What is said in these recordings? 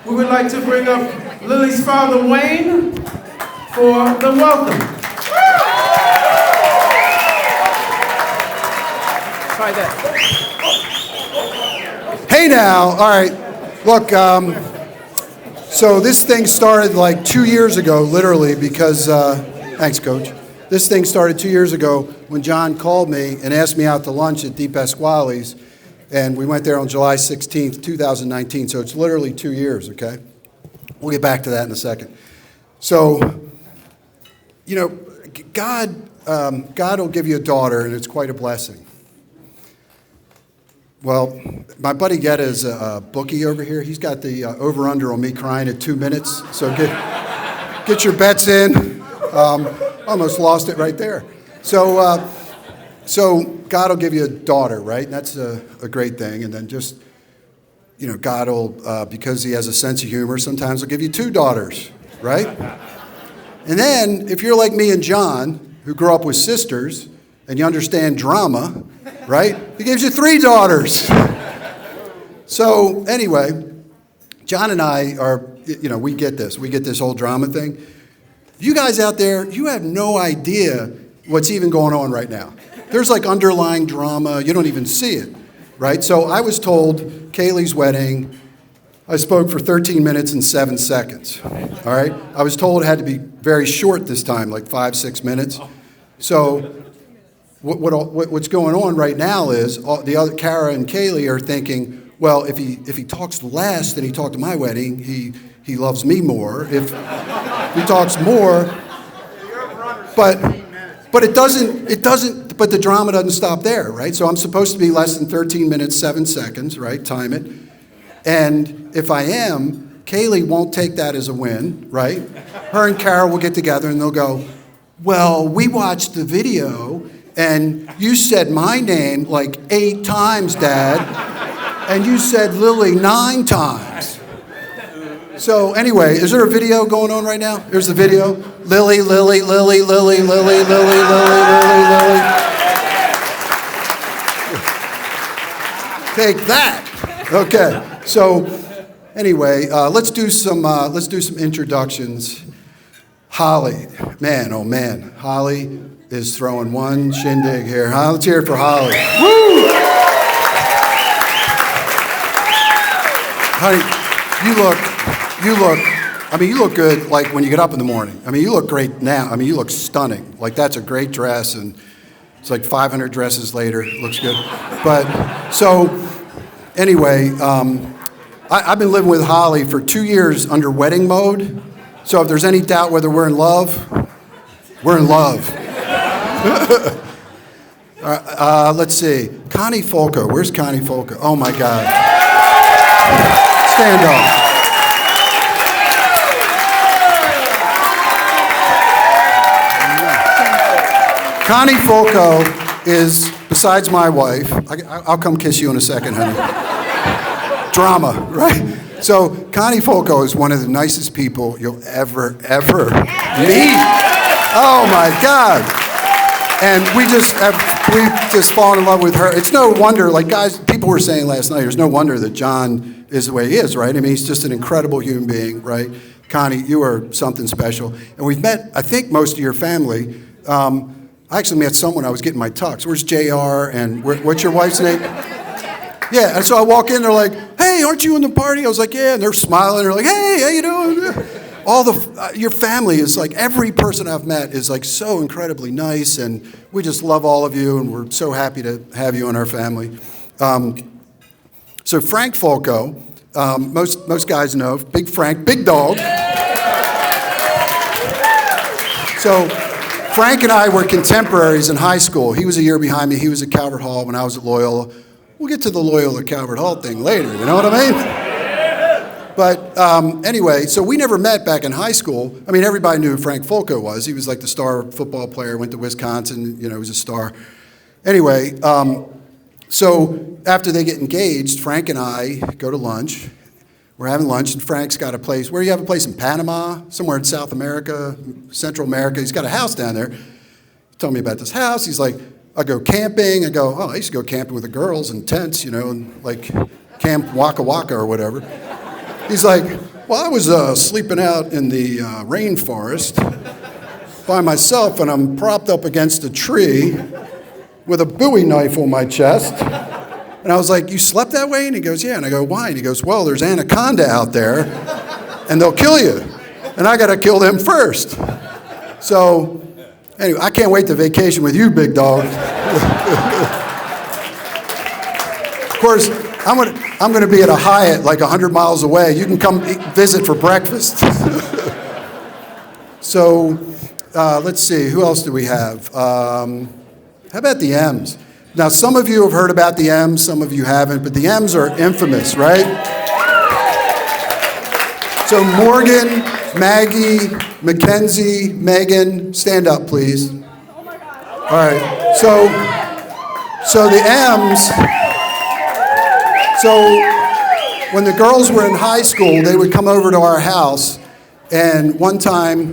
we would like to bring up Lily's father, Wayne, for the welcome. Try that. Hey now, all right, look, so this thing started like 2 years ago, literally, because, thanks, Coach. This thing started 2 years ago when John called me and asked me out to lunch at Di Pasquale's, and we went there on July 16th, 2019, so it's literally 2 years, okay? We'll get back to that in a second. So, you know, God will give you a daughter, and it's quite a blessing. Well, my buddy Getta is a bookie over here. He's got the over-under on me crying at 2 minutes. So get your bets in. Almost lost it right there. So God will give you a daughter, right? And that's a great thing. And then just, you know, God will, because he has a sense of humor, sometimes he'll give you 2 daughters, right? And then if you're like me and John, who grew up with sisters, and you understand drama, right? He gives you 3 daughters. So anyway, John and I are, you know, we get this whole drama thing. You guys out there, you have no idea what's even going on right now. There's like underlying drama, you don't even see it, right? So I was told Kaylee's wedding, I spoke for 13 minutes and 7 seconds, all right? I was told it had to be very short this time, like 5-6 minutes. So what's going on right now is the other Kara and Kaylee are thinking, well, if he talks less than he talked at my wedding, he loves me more. If he talks more, but it doesn't. But the drama doesn't stop there, right? So I'm supposed to be less than 13 minutes 7 seconds, right? Time it. And if I am, Kaylee won't take that as a win, right? Her and Kara will get together and they'll go, well, we watched the video. And you said my name like 8 times, Dad, and you said Lily 9 times. So anyway, is there a video going on right now? Here's the video. Lily, Lily, Lily, Lily, Lily, Lily, Lily, Lily, Lily. Take that. Okay. So anyway, let's do some introductions. Holly, man, oh man, Holly is throwing one shindig here. Let's hear it for Holly. Woo! Honey, you look good like when you get up in the morning. I mean, you look great now. I mean, you look stunning. Like that's a great dress and it's like 500 dresses later. It looks good. But so anyway, I've been living with Holly for 2 years under wedding mode. So if there's any doubt whether we're in love, we're in love. Let's see. Connie Folco. Where's Connie Folco? Oh, my God. Stand up. Connie Folco is, besides my wife, I'll come kiss you in a second, honey. Drama, right? So Connie Folco is one of the nicest people you'll ever meet. Oh, my God. And we've just fallen in love with her. It's no wonder, like guys, people were saying last night, there's no wonder that John is the way he is, right? I mean, he's just an incredible human being, right? Connie, you are something special. And we've met, I think, most of your family. I actually met someone, I was getting my tux. Where's JR and what's your wife's name? Yeah, and so I walk in, they're like, hey, aren't you in the party? I was like, yeah, and they're smiling. They're like, hey, how you doing? Your family is like, every person I've met is like so incredibly nice, and we just love all of you, and we're so happy to have you in our family. So Frank Folco, most guys know, Big Frank, big dog. So Frank and I were contemporaries in high school. He was a year behind me. He was at Calvert Hall when I was at Loyola. We'll get to the Loyola Calvert Hall thing later, you know what I mean? But anyway, so we never met back in high school. I mean, everybody knew who Frank Folco was. He was like the star football player, went to Wisconsin, you know, he was a star. Anyway, so after they get engaged, Frank and I go to lunch. We're having lunch, and Frank's got a place. Where do you have a place in Panama? Somewhere in South America, Central America. He's got a house down there. He told me about this house. He's like, I go camping. I go, oh, I used to go camping with the girls in tents, you know, and like Camp Waka Waka or whatever. He's like, Well, I was sleeping out in the rainforest by myself, and I'm propped up against a tree with a Bowie knife on my chest. And I was like, you slept that way? And he goes, yeah. And I go, why? And he goes, well, there's anaconda out there, and they'll kill you. And I got to kill them first. So, anyway, I can't wait to vacation with you, big dog. Of course, I'm going to be at a Hyatt like 100 miles away. You can come visit for breakfast. So, let's see. Who else do we have? How about the M's? Now, some of you have heard about the M's, some of you haven't, but the M's are infamous, right? So Morgan, Maggie, Mackenzie, Megan, stand up, please. All right. So the M's. So when the girls were in high school, they would come over to our house, and one time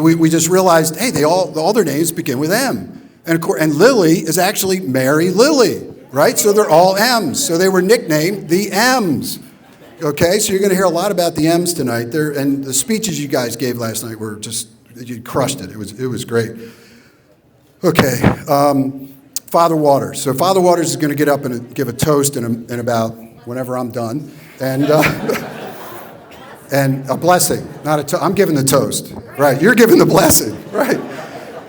we just realized, hey, all their names begin with M. And Lily is actually Mary Lily, right? So they're all M's. So they were nicknamed the M's. Okay, so you're going to hear a lot about the M's tonight. And the speeches you guys gave last night were just, you crushed it. It was great. Okay, Father Waters. So Father Waters is going to get up and give a toast in about whenever I'm done. And and a blessing, not a toast. I'm giving the toast, right? You're giving the blessing, right?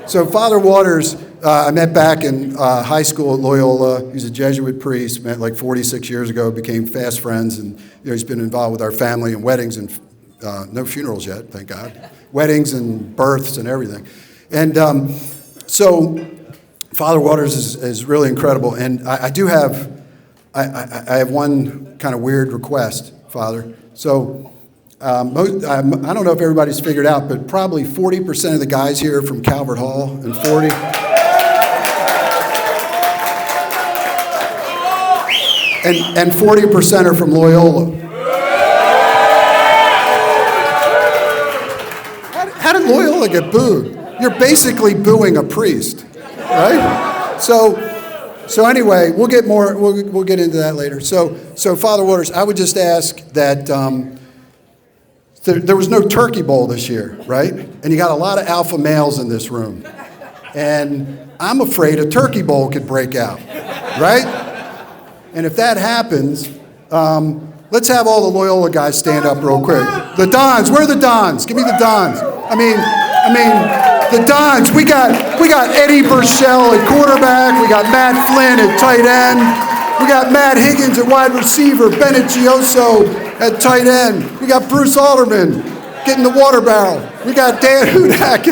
So Father Waters, I met back in high school at Loyola. He's a Jesuit priest, met like 46 years ago, became fast friends, and he's been involved with our family in weddings and no funerals yet, thank God. Weddings and births and everything. And so Father Waters is really incredible. And I do have, I have one kind of weird request, Father. So I don't know if everybody's figured out, but probably 40% of the guys here are from Calvert Hall, and 40% are from Loyola. How did Loyola get booed? You're basically booing a priest, right? So anyway, we'll get more. We'll get into that later. So Father Waters, I would just ask that there was no turkey bowl this year, right? And you got a lot of alpha males in this room, and I'm afraid a turkey bowl could break out, right? And if that happens, let's have all the Loyola guys stand up real quick. The Dons, where are the Dons? Give me the Dons. I mean, the Dons. We got Eddie Burchell at quarterback. We got Matt Flynn at tight end. We got Matt Higgins at wide receiver. Bennett Gioioso at tight end. We got Bruce Alderman getting the water barrel. We got Dan Hudak.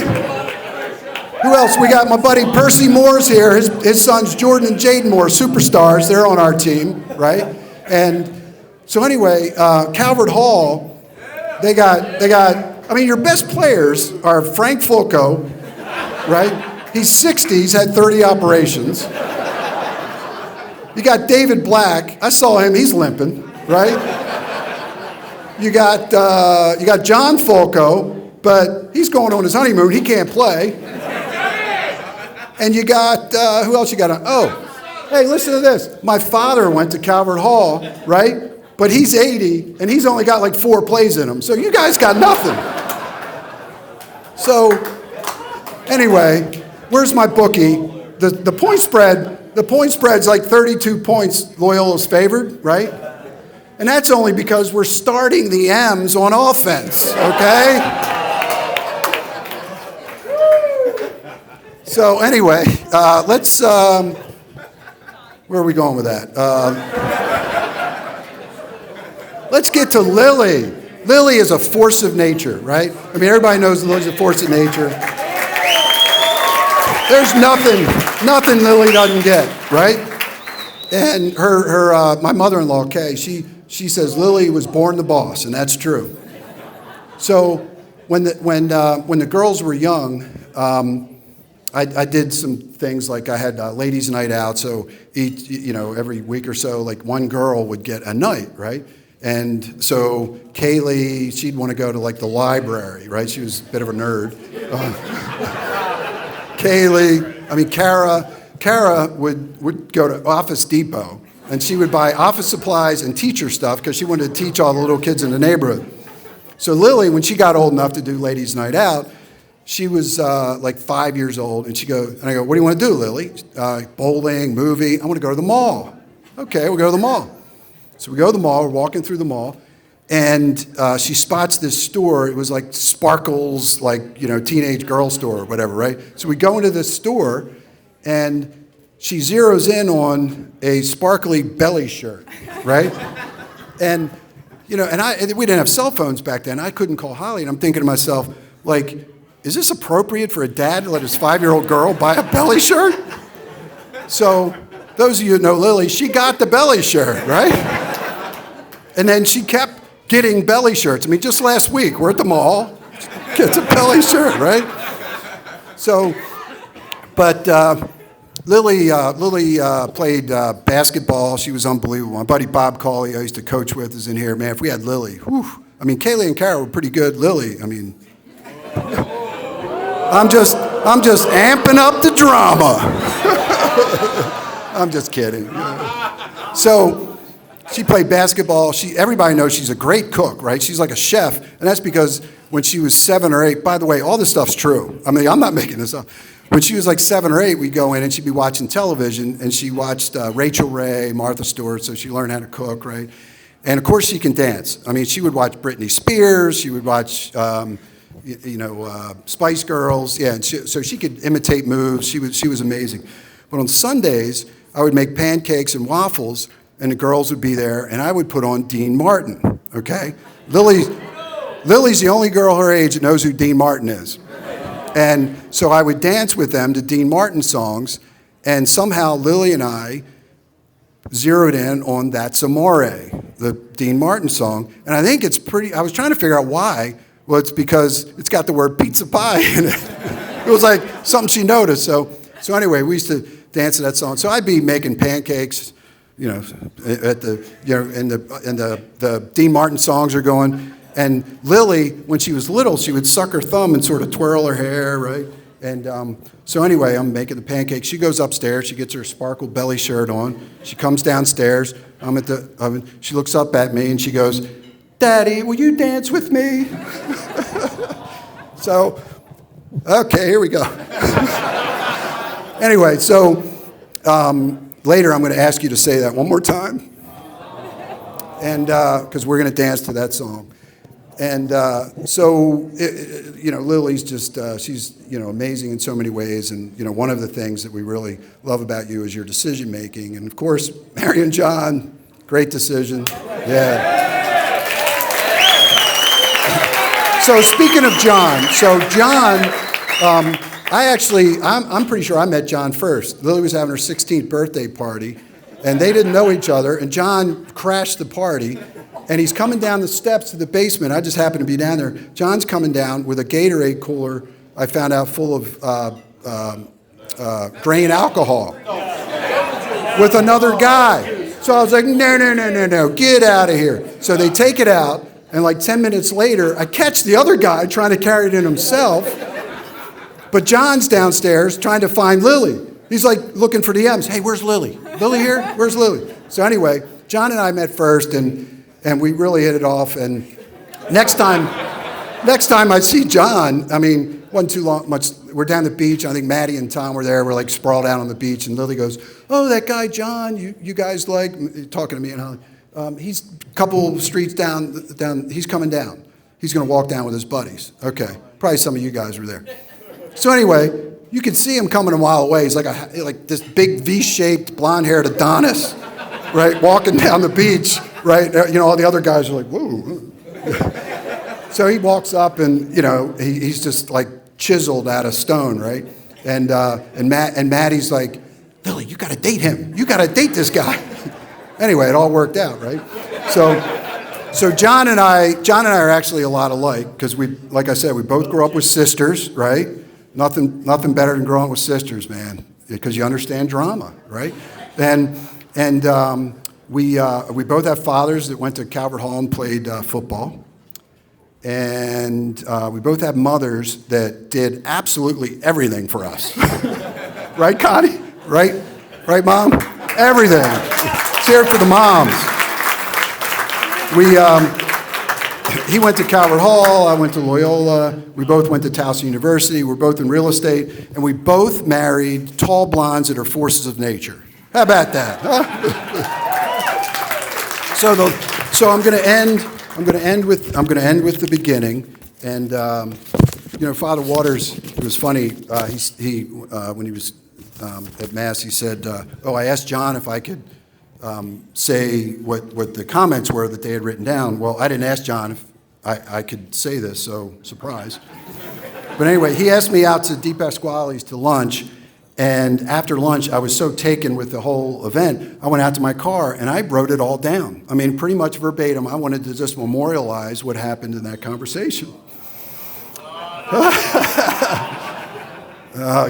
Who else? We got my buddy Percy Moore's here. His sons Jordan and Jaden Moore, superstars. They're on our team, right? And so anyway, Calvert Hall, they got. I mean, your best players are Frank Fulco, right? He's 60. He's had 30 operations. You got David Black. I saw him. He's limping, right? You got John Fulco, but he's going on his honeymoon. He can't play. And you got, who else you got? Oh, hey, listen to this. My father went to Calvert Hall, right? But he's 80, and he's only got like 4 plays in him. So you guys got nothing. So anyway, where's my bookie? The point spread's like 32 points Loyola's favored, right? And that's only because we're starting the M's on offense, okay? So anyway, let's, where are we going with that? Let's get to Lily. Lily is a force of nature, right? I mean, everybody knows Lily's a force of nature. There's nothing Lily doesn't get, right? And my mother-in-law, Kay, she says Lily was born the boss, and that's true. So when the girls were young, I did some things like I had ladies' night out. So every week or so, like one girl would get a night, right? And so Kaylee, she'd want to go to like the library, right? She was a bit of a nerd. Kara would go to Office Depot, And she would buy office supplies and teacher stuff because she wanted to teach all the little kids in the neighborhood. So Lily, when she got old enough to do ladies' night out, she was like 5 years old, and I go, what do you want to do, Lily? Bowling, movie. I want to go to the mall. Okay, we'll go to the mall. So we go to the mall, we're walking through the mall, and she spots this store. It was like Sparkles, like, teenage girl store or whatever, right? So we go into this store, and she zeroes in on a sparkly belly shirt, right? And, we didn't have cell phones back then. I couldn't call Holly, and I'm thinking to myself, like, is this appropriate for a dad to let his 5-year-old girl buy a belly shirt? So those of you who know Lily, she got the belly shirt, right? And then she kept getting belly shirts. I mean, just last week, we're at the mall, gets a belly shirt, right? So, but Lily played basketball. She was unbelievable. My buddy Bob Cawley, I used to coach with, is in here. Man, if we had Lily, whew. I mean, Kaylee and Carol were pretty good. Lily, I mean, I'm just amping up the drama. I'm just kidding. So she played basketball. Everybody knows she's a great cook, right? She's like a chef, and that's because when she was 7 or 8, by the way, all this stuff's true. I mean, I'm not making this up. When she was like 7 or 8, we'd go in and she'd be watching television, and she watched Rachel Ray, Martha Stewart, so she learned how to cook, right? And of course she can dance. I mean, she would watch Britney Spears, she would watch, Spice Girls, yeah, and so she could imitate moves. She was amazing. But on Sundays, I would make pancakes and waffles, and the girls would be there, and I would put on Dean Martin, okay? Lily's the only girl her age that knows who Dean Martin is. And so I would dance with them to Dean Martin songs, and somehow Lily and I zeroed in on That's Amore, the Dean Martin song. And I think I was trying to figure out why. Well, it's because it's got the word pizza pie in it. It was like something she noticed. So anyway, we used to dance to that song. So I'd be making pancakes, and the Dean Martin songs are going. And Lily, when she was little, she would suck her thumb and sort of twirl her hair, right? And so anyway, I'm making the pancakes. She goes upstairs. She gets her sparkle belly shirt on. She comes downstairs. I'm at the oven. She looks up at me and she goes, "Daddy, will you dance with me?" So, okay, here we go. Anyway, so later I'm going to ask you to say that one more time. And because we're going to dance to that song. And Lily's just, she's, amazing in so many ways. And, one of the things that we really love about you is your decision making. And of course, Mary and John, great decision. Yeah. So speaking of John, I'm pretty sure I met John first. Lily was having her 16th birthday party, and they didn't know each other. And John crashed the party. And he's coming down the steps to the basement. I just happened to be down there. John's coming down with a Gatorade cooler, I found out, full of grain alcohol with another guy. So I was like, no, get out of here. So they take it out, and like 10 minutes later, I catch the other guy trying to carry it in himself. But John's downstairs trying to find Lily. He's like looking for the M's. Hey, where's Lily? Lily here? Where's Lily? So anyway, John and I met first, and we really hit it off. And next time I see John, I mean, wasn't too much. We're down the beach. I think Maddie and Tom were there. We're like sprawled out on the beach, and Lily goes, "Oh, that guy John, you guys like," talking to me and Holly. He's a couple streets down. He's coming down. He's going to walk down with his buddies. Okay, probably some of you guys were there. So anyway, you can see him coming a mile away. He's like this big V-shaped blonde-haired Adonis, right, walking down the beach. Right, all the other guys are like, whoa. So he walks up, and he's just like chiseled out of stone, right? And Maddie's like, "Lily, you got to date him. You got to date this guy." Anyway, it all worked out, right? So John and I are actually a lot alike because like I said, we both grew up with sisters, right? Nothing better than growing up with sisters, man, because you understand drama, right? And we both have fathers that went to Calvert Hall and played football. And we both have mothers that did absolutely everything for us. Right, Connie? Right, Mom? Everything. hear it for the moms. He went to Calvert Hall, I went to Loyola, we both went to Towson University, we're both in real estate, and we both married tall blondes that are forces of nature. How about that? Huh? So I'm going to end with the beginning, and Father Waters, it was funny. When he was at Mass, he said, I asked John if I could say what the comments were that they had written down. Well, I didn't ask John if I could say this, so surprise. But anyway, he asked me out to Di Pasquale's to lunch, and after lunch, I was so taken with the whole event, I went out to my car and I wrote it all down. I mean, pretty much verbatim. I wanted to just memorialize what happened in that conversation.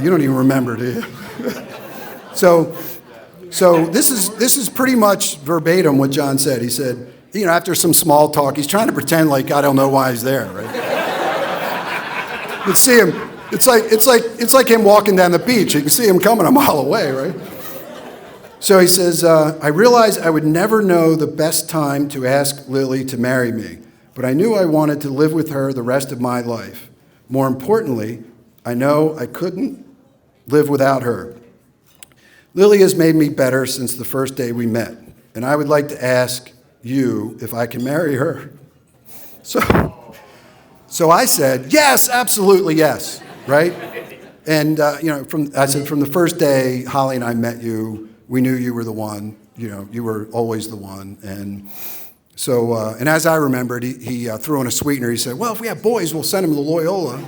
You don't even remember, do you? So this is pretty much verbatim what John said. He said, after some small talk, he's trying to pretend like I don't know why he's there, right? You can see him. It's like him walking down the beach. You can see him coming a mile away, right? So he says, I realized I would never know the best time to ask Lily to marry me, but I knew I wanted to live with her the rest of my life. More importantly, I know I couldn't live without her. Lily has made me better since the first day we met, and I would like to ask you if I can marry her. So I said, yes, absolutely yes, right? And, I said, from the first day Holly and I met you, we knew you were the one, you were always the one. And so, and as I remembered, he threw in a sweetener. He said, well, if we have boys, we'll send them to Loyola.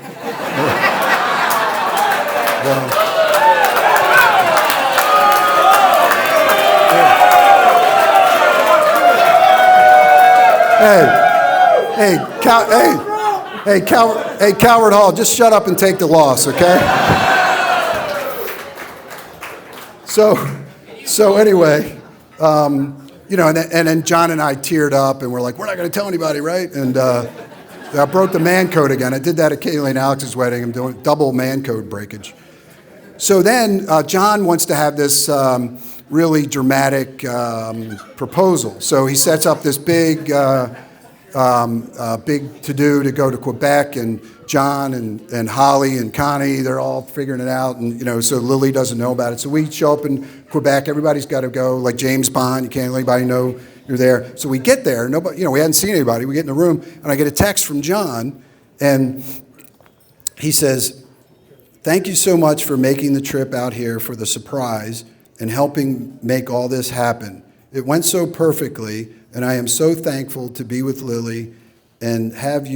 Hey, Calvert Hall, just shut up and take the loss, okay? So anyway, and then John and I teared up, and we're like, we're not going to tell anybody, right? And I broke the man code again. I did that at Kaylee and Alex's wedding. I'm doing double man code breakage. So then John wants to have this really dramatic proposal. So he sets up this big to-do to go to Quebec, and John and Holly and Connie, they're all figuring it out, and so Lily doesn't know about it. So we show up in Quebec, everybody's got to go, like James Bond, you can't let anybody know you're there. So we get there, nobody, we hadn't seen anybody, we get in the room, and I get a text from John, and he says, thank you so much for making the trip out here for the surprise and helping make all this happen. It went so perfectly, and I am so thankful to be with Lily and have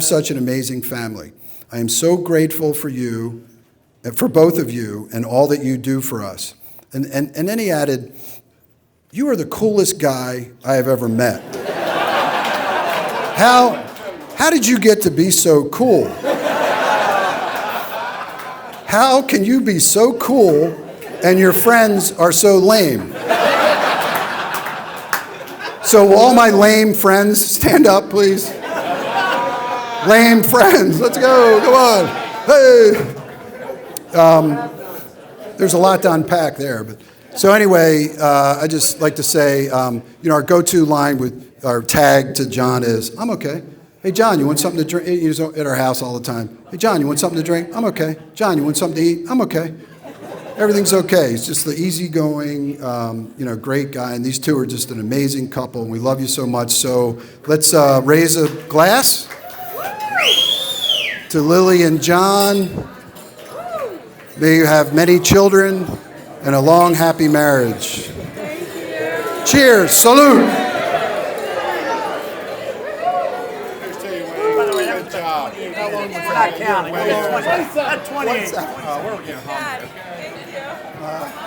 such an amazing family. I am so grateful for you, for both of you, and all that you do for us. And then he added, you are the coolest guy I have ever met. How did you get to be so cool? How can you be so cool and your friends are so lame? So will all my lame friends stand up, please? Lame friends, let's go, come on. Hey. There's a lot to unpack there. But so anyway, I just like to say, our go-to line with our tag to John is, I'm okay. Hey, John, you want something to drink? He's at our house all the time. Hey, John, you want something to drink? I'm okay. John, you want something to eat? I'm okay. Everything's okay. He's just the easygoing, great guy. And these two are just an amazing couple, and we love you so much. So let's raise a glass to Lily and John. May you have many children and a long, happy marriage. Cheers. Salute. Good job. We're not counting. That's 28. We're getting hungry. Thank you.